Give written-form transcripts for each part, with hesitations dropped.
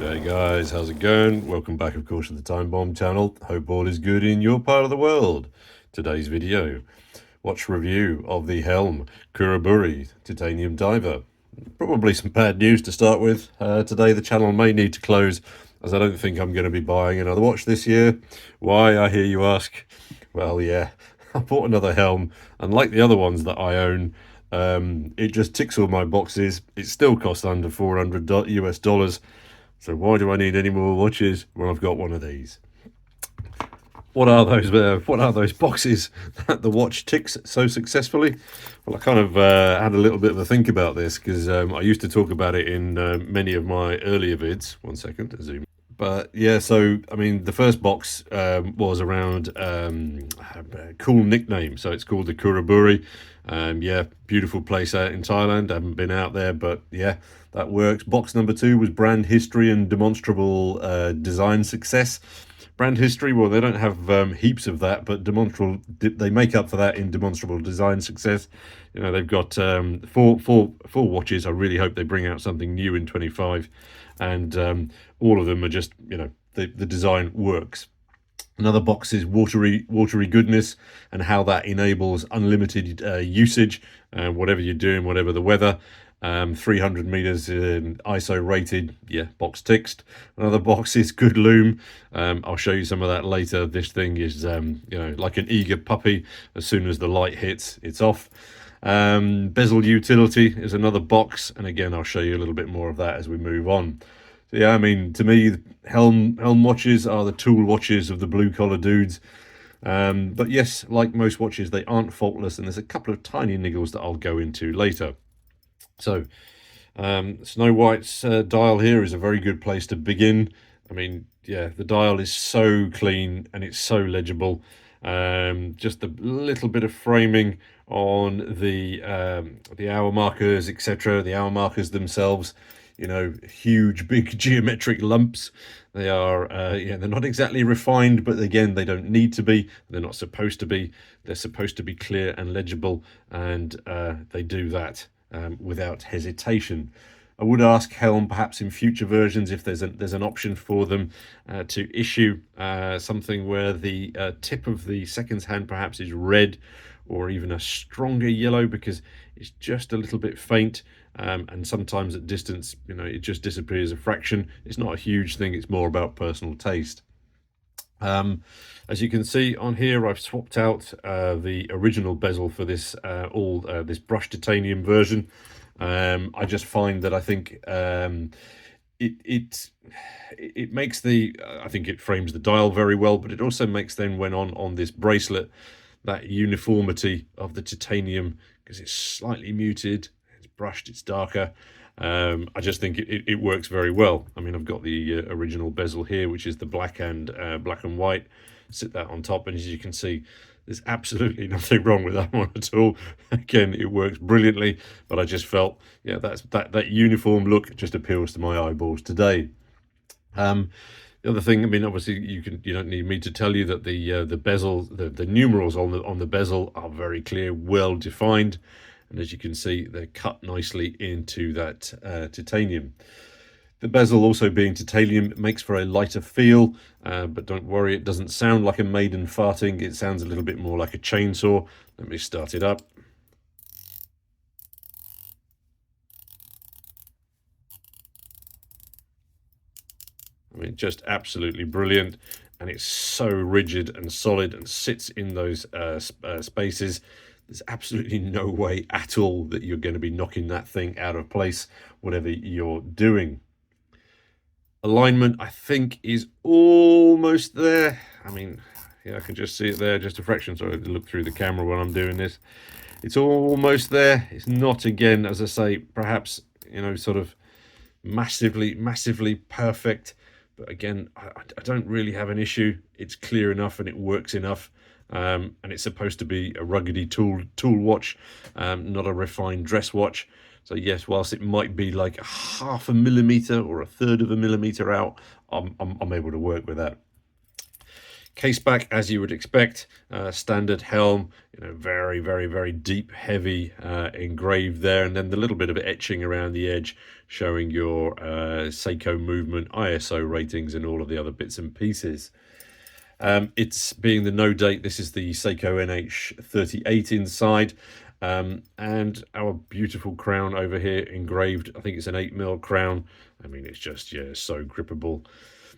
G'day guys, how's it going? Welcome back of course to the Time Bomb channel. Hope all is good in your part of the world. Today's video, watch review of the Helm Khuraburi Titanium Diver. Probably some bad news to start with. Today the channel may need to close as I don't think I'm going to be buying another watch this year. Why, I hear you ask? Well, yeah, I bought another Helm, and like the other ones that I own, it just ticks all my boxes. It still costs under $400 US. So why do I need any more watches when I've got one of these? What are those boxes that the watch ticks so successfully? Well, I kind of had a little bit of a think about this because I used to talk about it in many of my earlier vids. One second, zoom. But yeah, so I mean, the first box was around a cool nickname. So it's called the Khuraburi. Yeah, beautiful place out in Thailand. I haven't been out there, but yeah, that works. Box number 2 was brand history and demonstrable design success. Brand history, well, they don't have heaps of that, but demonstrable, they make up for that in demonstrable design success. You know, they've got four watches. I really hope they bring out something new in 25, and all of them are just, you know, the design works. Another box is watery goodness and how that enables unlimited usage, whatever you're doing, whatever the weather. 300 meters ISO rated, yeah, box ticked. Another box is good loom. I'll show you some of that later. This thing is you know, like an eager puppy. As soon as the light hits, it's off. Bezel utility is another box, and again I'll show you a little bit more of that as we move on. So yeah, I mean, to me, Helm watches are the tool watches of the blue collar dudes. But yes, like most watches, they aren't faultless, and there's a couple of tiny niggles that I'll go into later. So Snow White's dial here is a very good place to begin. I mean, yeah, the dial is so clean and it's so legible. Just a little bit of framing on the hour markers, etc. The hour markers themselves, you know, huge big geometric lumps. They are yeah, they're not exactly refined, but again, they don't need to be. They're not supposed to be. They're supposed to be clear and legible, and they do that without hesitation. I would ask Helm perhaps in future versions if there's an option for them to issue something where the tip of the seconds hand perhaps is red, or even a stronger yellow, because it's just a little bit faint, and sometimes at distance, you know, it just disappears a fraction. It's not a huge thing, it's more about personal taste. As you can see on here, I've swapped out the original bezel for this this brushed titanium version. I just find that I think it makes the I think it frames the dial very well, but it also makes then when on this bracelet that uniformity of the titanium, because it's slightly muted, it's brushed, it's darker. I just think it works very well. I mean, I've got the original bezel here, which is the black and white. Sit that on top, and as you can see, there's absolutely nothing wrong with that one at all. Again, it works brilliantly, but I just felt, yeah, that uniform look just appeals to my eyeballs today. The other thing, I mean, obviously you don't need me to tell you that the bezel, the numerals on the bezel are very clear, well defined. And as you can see, they're cut nicely into that titanium. The bezel also being titanium makes for a lighter feel, but don't worry, it doesn't sound like a maiden farting. It sounds a little bit more like a chainsaw. Let me start it up. I mean, just absolutely brilliant. And it's so rigid and solid and sits in those spaces. There's absolutely no way at all that you're going to be knocking that thing out of place, whatever you're doing. Alignment, I think, is almost there. I mean, yeah, I can just see it there, just a fraction. So I look through the camera when I'm doing this. It's almost there. It's not, again, as I say, perhaps, you know, sort of massively perfect. But again, I don't really have an issue. It's clear enough and it works enough. And it's supposed to be a ruggedy tool watch, not a refined dress watch. So yes, whilst it might be like 0.5 millimeter or 1/3 of a millimeter out, I'm able to work with that. Case back, as you would expect, standard Helm, very, very, very deep, heavy engraved there, and then the little bit of etching around the edge showing your Seiko movement, ISO ratings, and all of the other bits and pieces. It's being the no date, this is the Seiko NH38 inside, and our beautiful crown over here engraved. I think it's an 8mm crown. I mean, it's just, yeah, so grippable.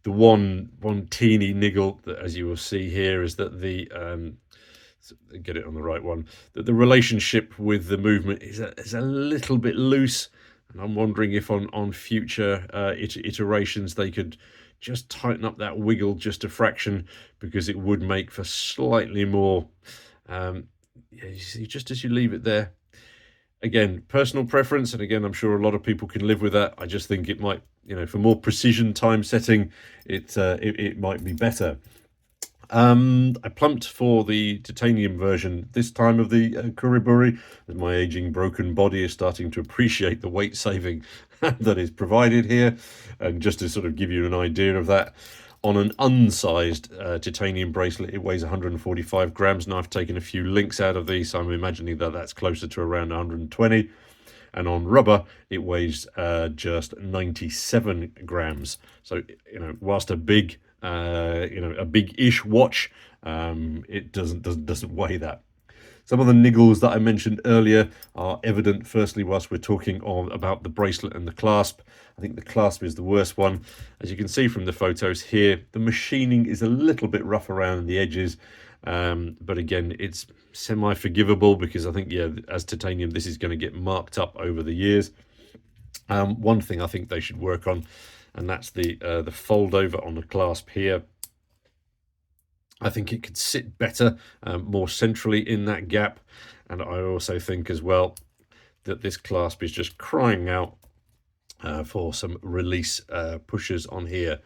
The one teeny niggle that, as you will see here, is that the get it on the right one, that the relationship with the movement is a little bit loose, and I'm wondering if on future iterations they could just tighten up that wiggle just a fraction, because it would make for slightly more yeah, you see, just as you leave it there. Again, personal preference, and again, I'm sure a lot of people can live with that. I just think it might, for more precision time setting, it might be better. I plumped for the titanium version this time of the Khuraburi, as my aging broken body is starting to appreciate the weight saving that is provided here. And just to sort of give you an idea of that, on an unsized titanium bracelet, it weighs 145 grams. Now, I've taken a few links out of these, so I'm imagining that that's closer to around 120. And on rubber, it weighs just 97 grams. So, whilst a big, a big-ish watch, it doesn't weigh that. Some of the niggles that I mentioned earlier are evident. Firstly, whilst we're talking about the bracelet and the clasp, I think the clasp is the worst one. As you can see from the photos here, the machining is a little bit rough around the edges, but again, it's semi-forgivable, because I think, yeah, as titanium, this is going to get marked up over the years. One thing I think they should work on, and that's the fold over on the clasp here. I think it could sit better, more centrally in that gap. And I also think as well that this clasp is just crying out for some release pushers on here.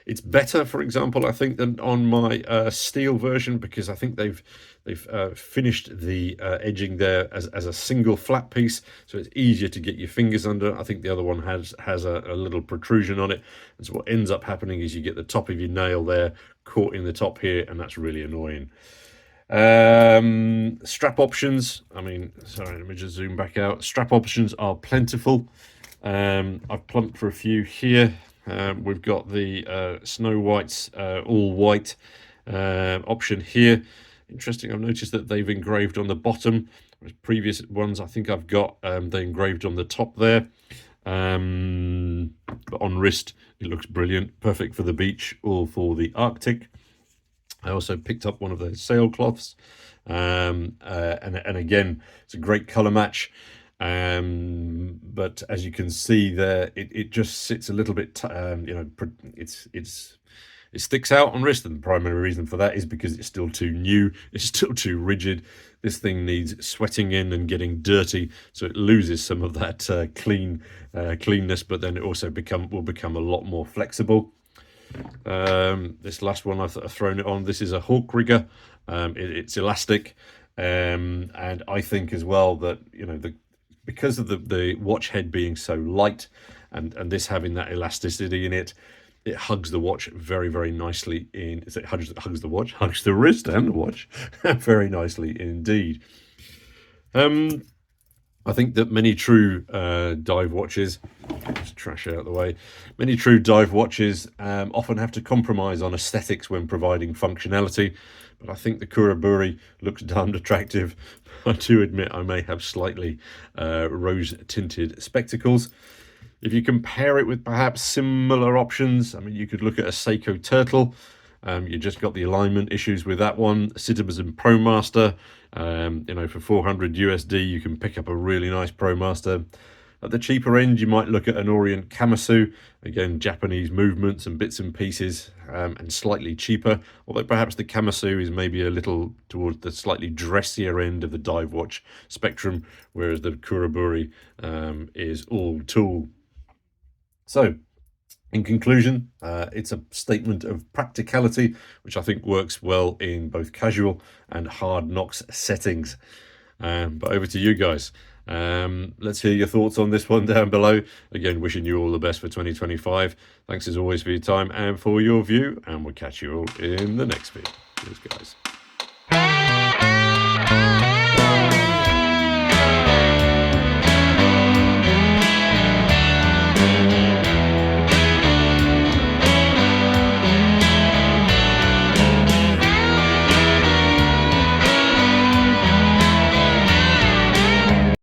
It's better, for example, I think, than on my steel version, because I think they've finished the edging there as a single flat piece, so it's easier to get your fingers under. I think the other one has a little protrusion on it, and so what ends up happening is you get the top of your nail there caught in the top here, and that's really annoying. Strap options, I mean, sorry, let me just zoom back out. Strap options are plentiful. I've plumped for a few here. We've got the Snow White's all white option here. Interesting, I've noticed that they've engraved on the bottom. Previous ones, I think I've got they engraved on the top there. But on wrist, it looks brilliant, perfect for the beach or for the Arctic. I also picked up one of those sailcloths, and again, it's a great color match. But as you can see there, it just sits a little bit, it sticks out on wrist, and the primary reason for that is because it's still too new, it's still too rigid. This thing needs sweating in and getting dirty, so it loses some of that cleanness, but then it also will become a lot more flexible. This last one I've thrown it on. This is a Hawk rigger. It's elastic, and I think as well that because of the watch head being so light, and this having that elasticity in it, it hugs the watch very, very nicely in. It hugs the watch, hugs the wrist and the watch very nicely indeed. I think that many true dive watches, just trash out of the way, many true dive watches often have to compromise on aesthetics when providing functionality, but I think the Khuraburi looks damned attractive. I do admit I may have slightly rose-tinted spectacles. If you compare it with perhaps similar options, I mean, you could look at a Seiko Turtle. You just got the alignment issues with that one. Citizen ProMaster, for 400 USD, you can pick up a really nice ProMaster. At the cheaper end, you might look at an Orient Kamasu, again, Japanese movements and bits and pieces, and slightly cheaper, although perhaps the Kamasu is maybe a little towards the slightly dressier end of the dive watch spectrum, whereas the Khuraburi is all tool. So, in conclusion, it's a statement of practicality, which I think works well in both casual and hard knocks settings. But over to you guys. Let's hear your thoughts on this one down below. Again, wishing you all the best for 2025. Thanks as always for your time and for your view, and we'll catch you all in the next video. Cheers, guys.